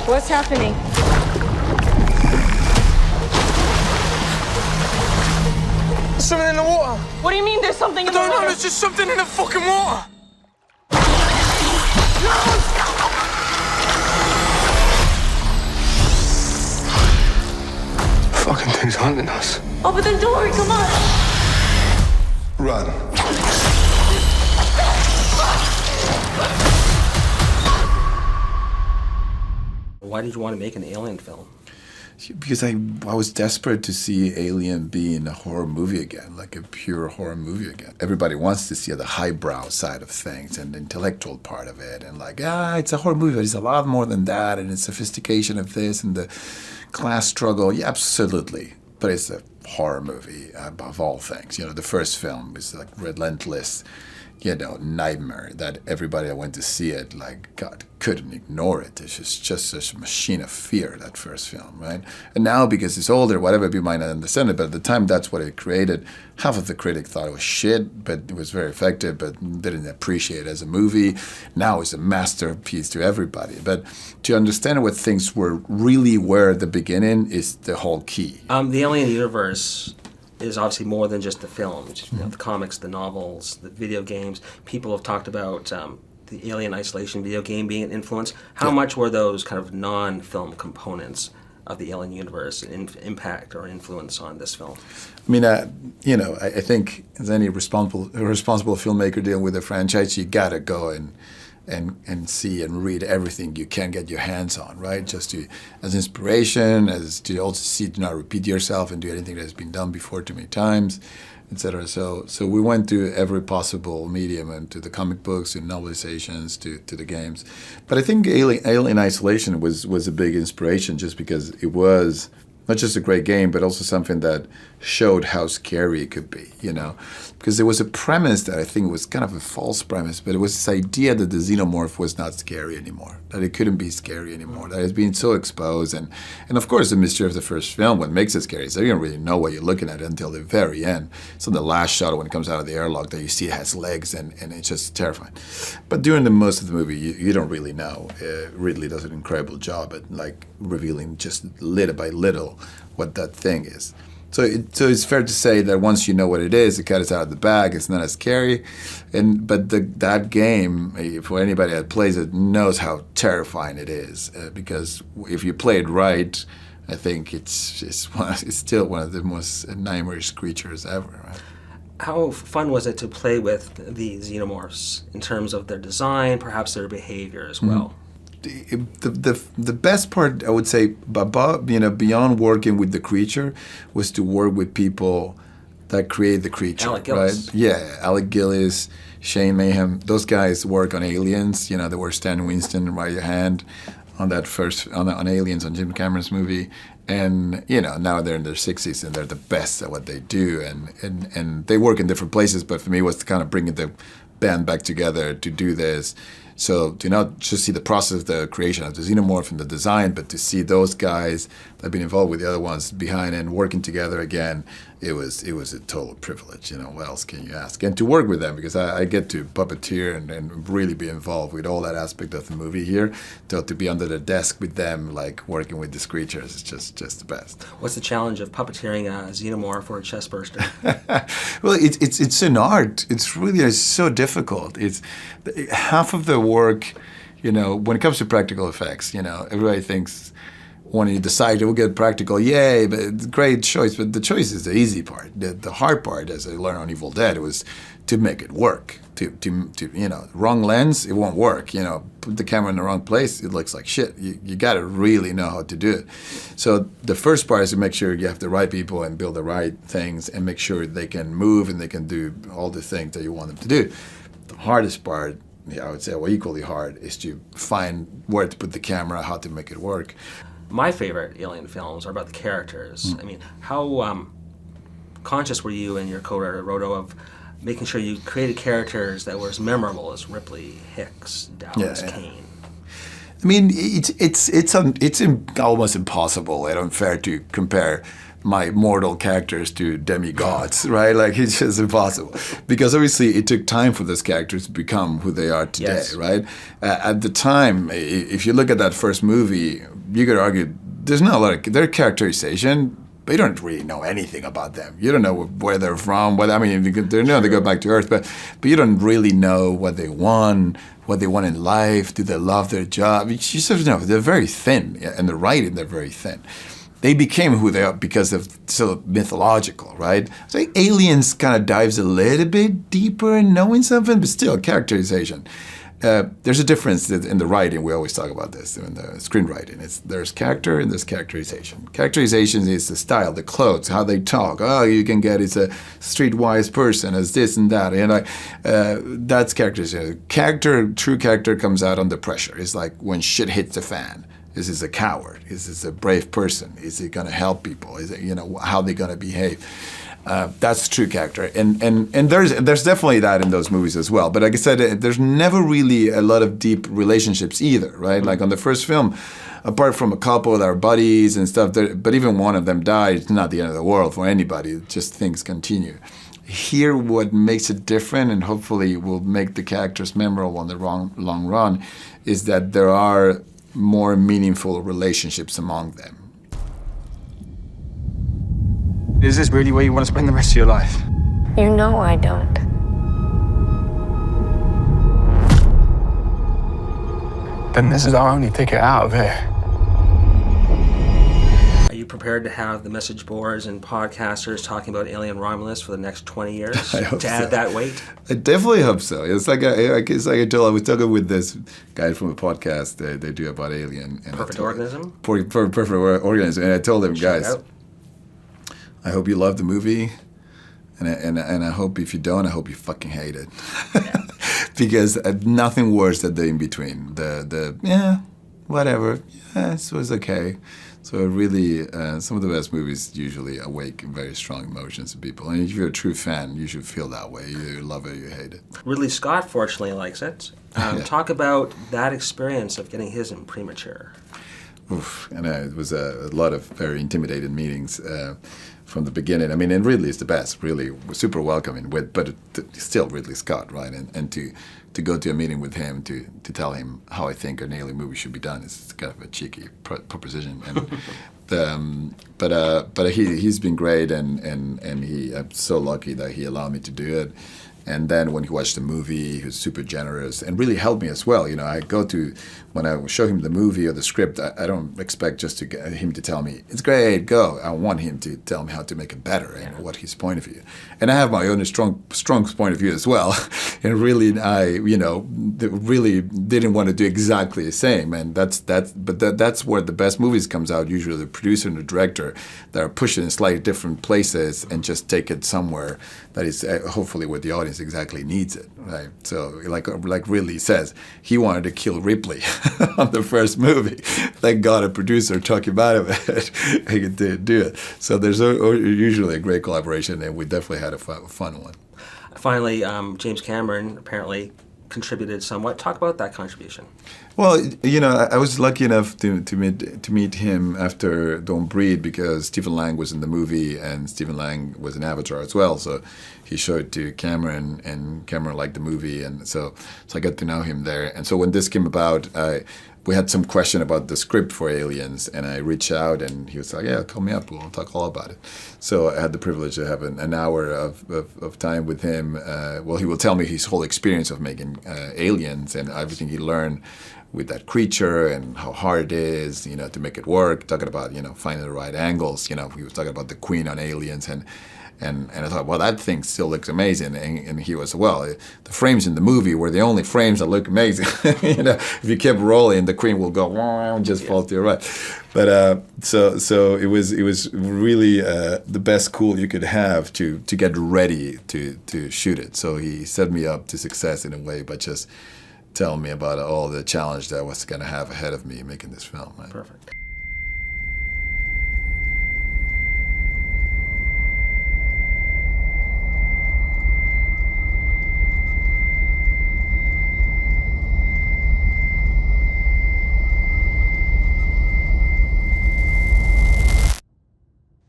What's happening? There's something in the water. What do you mean there's something in the I don't know, water? there's just something in the fucking water. Fucking thing's hunting us. Open the door, come on. Run. Why did you want to make an Alien film? Because I was desperate to see Alien be in a horror movie again, like a pure horror movie again. Everybody wants to see the highbrow side of things and the intellectual part of it, and like, it's a horror movie, but it's a lot more than that, and it's sophistication of this and the class struggle. Yeah, absolutely. But it's a horror movie above all things. You know, the first film is like relentless, nightmare that everybody that went to see it, like, God, couldn't ignore it. It's just a machine of fear, that first film, right? And now, because it's older, whatever, you might not understand it, but at the time, that's what it created. Half of the critic thought it was shit, but it was very effective, but didn't appreciate it as a movie. Now it's a masterpiece to everybody. But to understand what things really were at the beginning is the whole key. The Alien universe is obviously more than just the films. You know, the comics, the novels, the video games. People have talked about the Alien Isolation video game being an influence. How much were those kind of non-film components of the Alien universe impact or influence on this film? I mean, I think as any responsible filmmaker dealing with a franchise, you gotta go and see and read everything you can get your hands on, right? Just as inspiration, as to also see to not repeat yourself and do anything that has been done before too many times, etc. So we went to every possible medium, and to the comic books, to novelizations, to the games. But I think Alien Isolation was a big inspiration, just because it was not just a great game, but also something that showed how scary it could be, Because there was a premise that I think was kind of a false premise, but it was this idea that the xenomorph was not scary anymore, that it couldn't be scary anymore, that it's been so exposed. And of course, the mystery of the first film, what makes it scary is that you don't really know what you're looking at until the very end. So the last shot when it comes out of the airlock that you see it has legs, and it's just terrifying. But during the most of the movie, you don't really know. Ridley does an incredible job at like revealing just little by little what that thing is. So it's fair to say that once you know what it is, the cat is out of the bag. It's not as scary, but that game, for anybody that plays it, knows how terrifying it is. Because if you play it right, I think it's still one of the most nightmarish creatures ever. Right? How fun was it to play with the xenomorphs in terms of their design, perhaps their behavior as well? The best part, I would say, beyond working with the creature, was to work with people that create the creature. Alec Gillis. Right? Yeah, Alec Gillis, Shane Mayhem. Those guys work on Aliens. They were Stan Winston, Right Hand, on that first on Aliens, on Jim Cameron's movie. And now they're in their 60s and they're the best at what they do. And they work in different places. But for me, it was kind of bringing the band back together to do this. So to not just see the process of the creation of the xenomorph and the design, but to see those guys that have been involved with the other ones behind and working together again, it was a total privilege. What else can you ask? And to work with them, because I get to puppeteer and really be involved with all that aspect of the movie here. To be under the desk with them, like working with these creatures, is just the best. What's the challenge of puppeteering a xenomorph or a chest burster? Well, it's an art. It's really so difficult. It's half of the work, when it comes to practical effects, everybody thinks when you decide to get practical, yay, but it's a great choice. But the choice is the easy part. The hard part, as I learned on Evil Dead, was to make it work. To wrong lens, it won't work. Put the camera in the wrong place, it looks like shit. You got to really know how to do it. So the first part is to make sure you have the right people and build the right things and make sure they can move and they can do all the things that you want them to do. The hardest part, I would say, equally hard, is to find where to put the camera, how to make it work. My favorite Alien films are about the characters. I mean, how conscious were you and your co-writer, Rodo, of making sure you created characters that were as memorable as Ripley, Hicks, Dallas, Kane? I mean, it's almost impossible and unfair to compare my mortal characters to demigods, right? Like it's just impossible because obviously it took time for those characters to become who they are today, Yes. right? At the time, if you look at that first movie, you could argue there's not a lot of their characterization. But you don't really know anything about them. You don't know where they're from. They they go back to Earth, but you don't really know what they want in life. Do they love their job? You sort of know they're very thin, and the writing they're very thin. They became who they are because of so mythological, right? So Aliens kind of dives a little bit deeper in knowing something, but still characterization. There's a difference in the writing. We always talk about this in the screenwriting. There's character and there's characterization. Characterization is the style, the clothes, how they talk. Oh, you can get it's a streetwise person, as this and that, and that's characterization. True character comes out under pressure. It's like when shit hits the fan. Is this a coward? Is this a brave person? Is he gonna help people? Is it how they gonna behave? That's true character, and there's definitely that in those movies as well. But like I said, there's never really a lot of deep relationships either, right? Like on the first film, apart from a couple that are buddies and stuff, but even one of them died, it's not the end of the world for anybody. Just things continue. Here, what makes it different and hopefully will make the characters memorable in the long run is that there are more meaningful relationships among them. Is this really where you want to spend the rest of your life? You know I don't. Then this is our only ticket out of here. Are you prepared to have the message boards and podcasters talking about Alien Romulus for the next 20 years I hope to so. add that weight? I definitely hope so. It's like I was talking with this guy from a podcast they do about Alien. And Perfect Organism? Perfect Organism. And I told them, Check it guys, out. I hope you love the movie, and I hope if you don't, I hope you fucking hate it, because nothing worse than the in between. Whatever, it was okay. So really, some of the best movies usually awake very strong emotions in people, and if you're a true fan, you should feel that way. You either love it or you hate it. Ridley Scott fortunately likes it. Talk about that experience of getting his in premature. Oof. And it was a lot of very intimidating meetings from the beginning. I mean, and Ridley is the best, really super welcoming, but still Ridley Scott, right? And to go to a meeting with him to tell him how I think an Alien movie should be done is kind of a cheeky proposition. And but he's been great, and I'm so lucky that he allowed me to do it. And then when he watched the movie, he was super generous and really helped me as well. When I show him the movie or the script, I don't expect just to get him to tell me, it's great, go. I want him to tell me how to make it better and what his point of view. And I have my own strong point of view as well. And really, I really didn't want to do exactly the same. And that's where the best movies comes out, usually the producer and the director that are pushing in slightly different places and just take it somewhere that is hopefully where the audience exactly needs it, right? So like Ridley says, he wanted to kill Ripley on the first movie. Thank God a producer talked him out of it. He could do it. So there's usually a great collaboration, and we definitely had a fun one. Finally, James Cameron apparently contributed somewhat. Talk about that contribution. Well, I was lucky enough to meet him after Don't Breathe, because Stephen Lang was in the movie and Stephen Lang was in Avatar as well. So he showed it to Cameron, and Cameron liked the movie, and so I got to know him there. And so when this came about, we had some question about the script for Aliens, and I reached out, and he was like, "Yeah, call me up. We'll talk all about it." So I had the privilege of having an hour of time with him. Well, he will tell me his whole experience of making Aliens and everything he learned with that creature and how hard it is, to make it work. Talking about, finding the right angles. He was talking about the Queen on Aliens, and I thought, well, that thing still looks amazing. And he was, well, the frames in the movie were the only frames that look amazing. If you kept rolling, the Queen will go and just fall to your right. But so it was really the best cool you could have to get ready to shoot it. So he set me up to success in a way, but just tell me about all the challenge that I was going to have ahead of me making this film. Right? Perfect.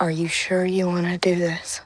Are you sure you want to do this?